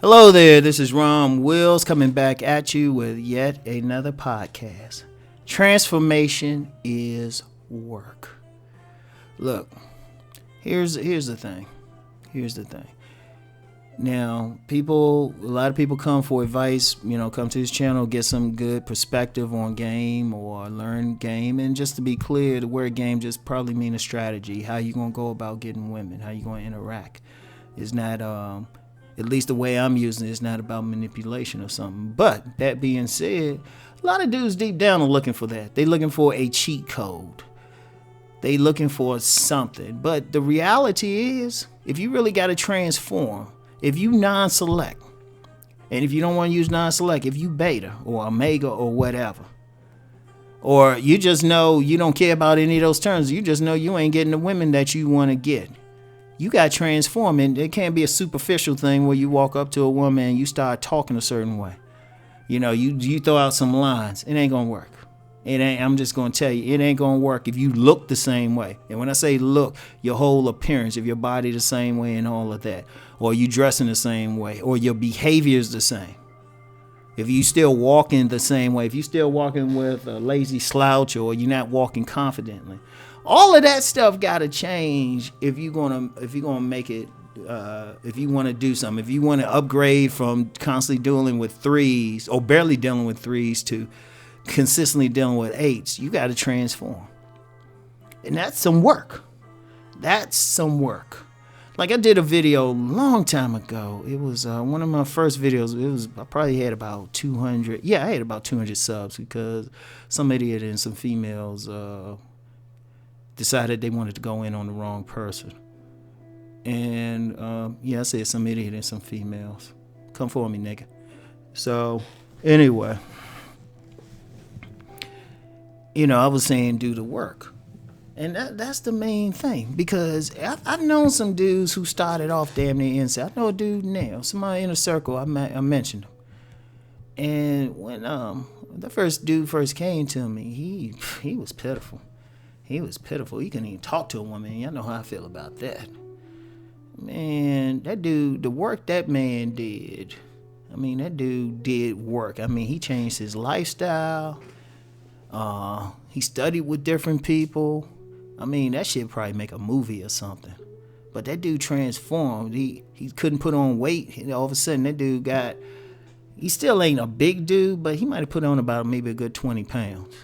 Hello there, this is Rom Wills coming back at you with yet another podcast. Transformation is work. Look, here's the thing. Now, a lot of people come for advice, come to this channel, get some good perspective on game or learn game. And just to be clear, the word game just probably mean a strategy, how you going to go about getting women, how you going to interact. It's not, at least the way I'm using it, it's not about manipulation or something. But that being said, a lot of dudes deep down are looking for that. They looking for a cheat code. They looking for something. But the reality is, if you really got to transform, if you non-select, and if you don't want to use non-select, if you beta or omega or whatever, or you just know you don't care about any of those terms, you just know you ain't getting the women that you want to get. You got to transform, and it can't be a superficial thing where you walk up to a woman and you start talking a certain way. You throw out some lines. It ain't going to work. I'm just going to tell you, it ain't going to work if you look the same way. And when I say look, your whole appearance, if your body the same way and all of that, or you dressing the same way, or your behavior is the same. If you still walking the same way, if you still walking with a lazy slouch, or you're not walking confidently, all of that stuff got to change if you're gonna make it. If you want to do something, if you want to upgrade from constantly dealing with threes or barely dealing with threes to consistently dealing with eights, you got to transform. And that's some work. Like I did a video a long time ago. It was one of my first videos. I probably had about 200. Yeah, I had about 200 subs because some idiot and some females decided they wanted to go in on the wrong person. And I said some idiot and some females. Come for me, nigga. So anyway, I was saying do the work. And that's the main thing, because I've known some dudes who started off damn near inside. I know a dude now, somebody in a circle, I mentioned him. And when the first dude first came to me, he was pitiful. He couldn't even talk to a woman. Y'all know how I feel about that. Man, that dude, the work that man did, that dude did work. He changed his lifestyle. He studied with different people. That shit probably make a movie or something. But that dude transformed. He couldn't put on weight. All of a sudden, that dude he still ain't a big dude, but he might have put on about maybe a good 20 pounds.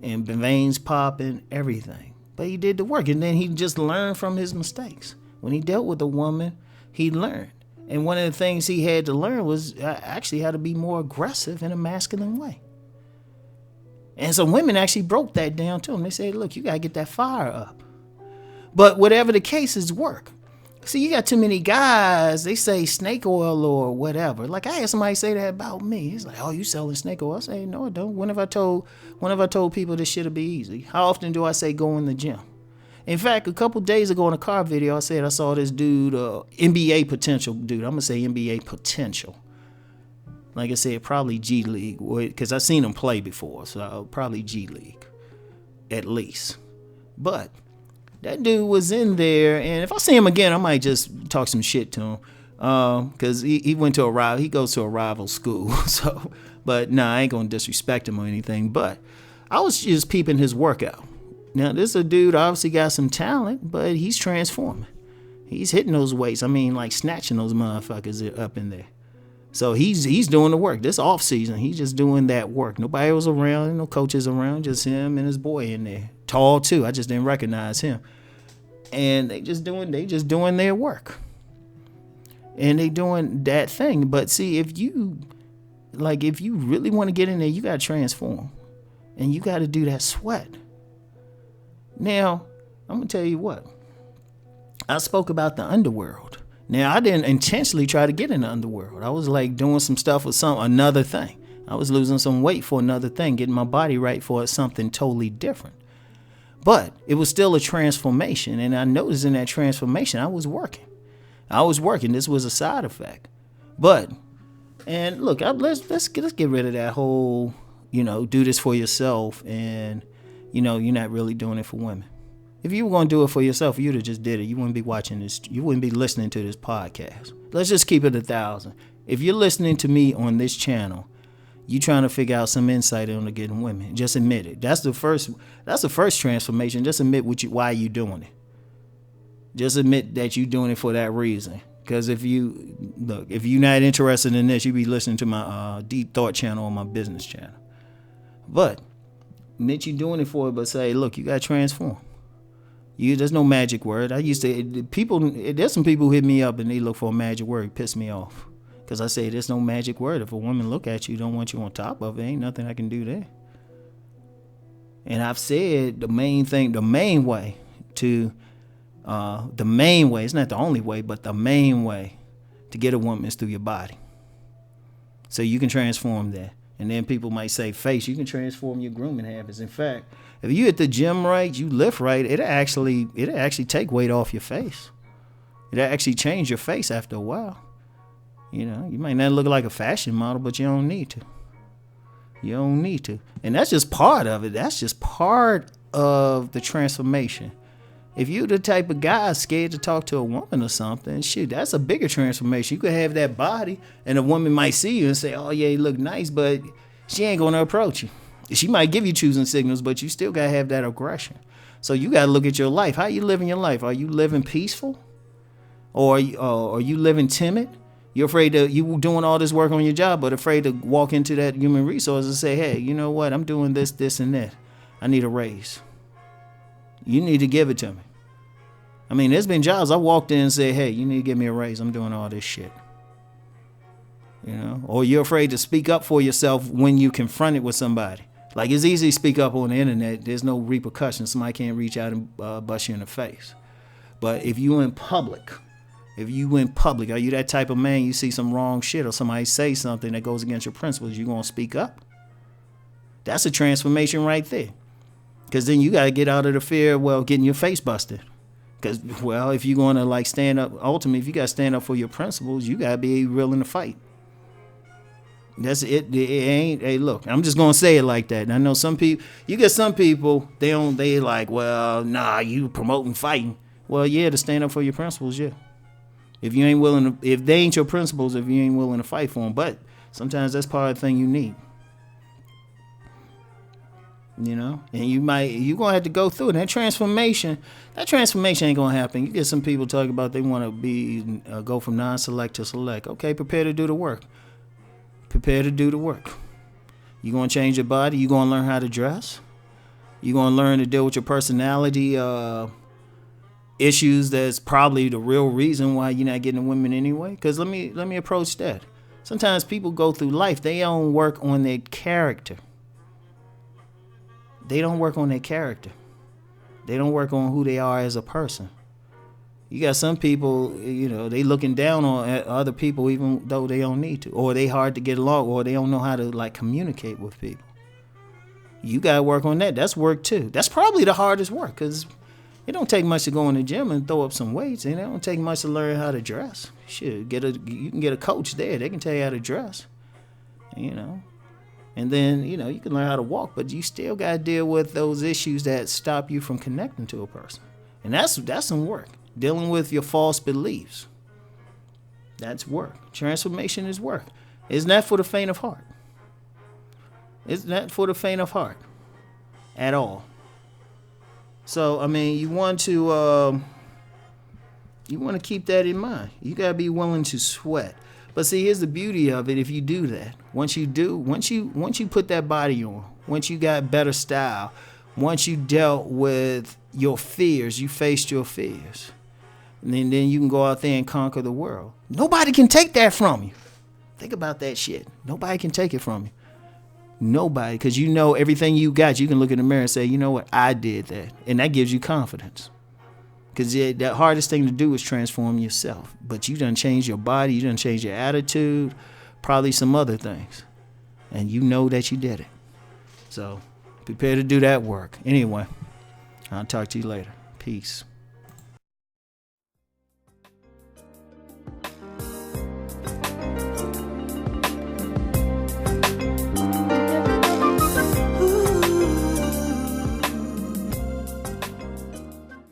And veins popping, everything. But he did the work. And then he just learned from his mistakes. When he dealt with a woman, he learned. And one of the things he had to learn was actually how to be more aggressive in a masculine way. And some women actually broke that down to him. They said, look, you got to get that fire up. But whatever the case is, work. See, you got too many guys, they say snake oil or whatever. Like I had somebody say that about me. He's like, oh, you selling snake oil? I say, no, I don't. When have I told people this shit'll be easy? How often do I say go in the gym? In fact, a couple days ago in a car video, I said I saw this dude, NBA potential dude. I'm going to say NBA potential. Like I said, probably G League, because I've seen him play before, so probably G League, at least. But that dude was in there, and if I see him again, I might just talk some shit to him, because he goes to a rival school. So, but nah, I ain't gonna disrespect him or anything. But I was just peeping his workout. Now, this is a dude obviously got some talent, but he's transforming. He's hitting those weights. Like snatching those motherfuckers up in there. So he's doing the work. This off season, he's just doing that work. Nobody was around, no coaches around, just him and his boy in there. Tall too. I just didn't recognize him. And they just doing their work. And they doing that thing. But see, if you really want to get in there, you gotta transform. And you gotta do that sweat. Now, I'm gonna tell you what. I spoke about the underworld. Now, I didn't intentionally try to get in the underworld. I was like doing some stuff with another thing. I was losing some weight for another thing, getting my body right for something totally different. But it was still a transformation. And I noticed in that transformation, I was working. This was a side effect. And look, let's get rid of that whole, do this for yourself and, you're not really doing it for women. If you were going to do it for yourself, you'd have just did it. You wouldn't be watching this. You wouldn't be listening to this podcast. Let's just keep it 1,000. If you're listening to me on this channel, you trying to figure out some insight on getting women. Just admit it. That's the first transformation. Just admit why you doing it. Just admit that you doing it for that reason. Because if you're not interested in this, you be listening to my Deep Thought channel on my business channel. But admit you doing it for it, but say, look, you got to transform. There's no magic word. There's some people who hit me up and they look for a magic word. It piss me off. Because I say there's no magic word. If a woman look at you, don't want you on top of it, ain't nothing I can do there. And I've said the main way, it's not the only way, but the main way to get a woman is through your body. So you can transform that. And then people might say face, you can transform your grooming habits. In fact, if you hit the gym right, you lift right, it'll actually take weight off your face. It'll actually change your face after a while. You know, you might not look like a fashion model, but you don't need to. You don't need to. And that's just part of it. That's just part of the transformation. If you're the type of guy scared to talk to a woman or something, shoot, that's a bigger transformation. You could have that body, and a woman might see you and say, oh, yeah, you look nice, but she ain't going to approach you. She might give you choosing signals, but you still got to have that aggression. So you got to look at your life. How you living your life? Are you living peaceful? Or are you living timid? You're afraid you doing all this work on your job, but afraid to walk into that human resource and say, hey, you know what? I'm doing this, and that. I need a raise. You need to give it to me. I mean, there's been jobs I walked in and said, hey, you need to give me a raise. I'm doing all this shit. You know? Or you're afraid to speak up for yourself when you confronted with somebody. Like, it's easy to speak up on the internet. There's no repercussions. Somebody can't reach out and bust you in the face. But if you in public, are you that type of man, you see some wrong shit or somebody say something that goes against your principles, you going to speak up? That's a transformation right there. Because then you got to get out of the fear of, getting your face busted. Because, if you're going to, stand up, ultimately, if you got to stand up for your principles, you got to be willing to fight. That's it. It ain't, hey, look, I'm just going to say it like that. And I know you get some people, they like, well, nah, you promoting fighting. Well, yeah, to stand up for your principles, yeah. If they ain't your principles, if you ain't willing to fight for them. But sometimes that's part of the thing you need. You know, and you're going to have to go through it. That transformation ain't going to happen. You get some people talking about they want to go from non-select to select. Okay, prepare to do the work. You're going to change your body. You're going to learn how to dress. You're going to learn to deal with your personality issues. That's probably the real reason why you're not getting women anyway. Because let me approach that. Sometimes people go through life. They don't work on their character. They don't work on their character. They don't work on who they are as a person. You got some people, they looking down on other people even though they don't need to. Or they hard to get along, or they don't know how to communicate with people. You got to work on that. That's work too. That's probably the hardest work, because it don't take much to go in the gym and throw up some weights. And it don't take much to learn how to dress. Shit, you can get a coach there. They can tell you how to dress. And then, you can learn how to walk, but you still got to deal with those issues that stop you from connecting to a person. And that's some work. Dealing with your false beliefs. That's work. Transformation is work. It's not for the faint of heart. It's not for the faint of heart at all. So, I mean, you want to keep that in mind. You got to be willing to sweat. But see, here's the beauty of it. If you do that, once you put that body on, once you got better style, once you dealt with your fears, you faced your fears, and then you can go out there and conquer the world. Nobody can take that from you. Think about that shit. Nobody can take it from you. Nobody, because everything you got, you can look in the mirror and say, you know what, I did that. And that gives you confidence. Because the hardest thing to do is transform yourself. But you done changed your body, you done changed your attitude, probably some other things. And you know that you did it. So prepare to do that work. Anyway, I'll talk to you later. Peace.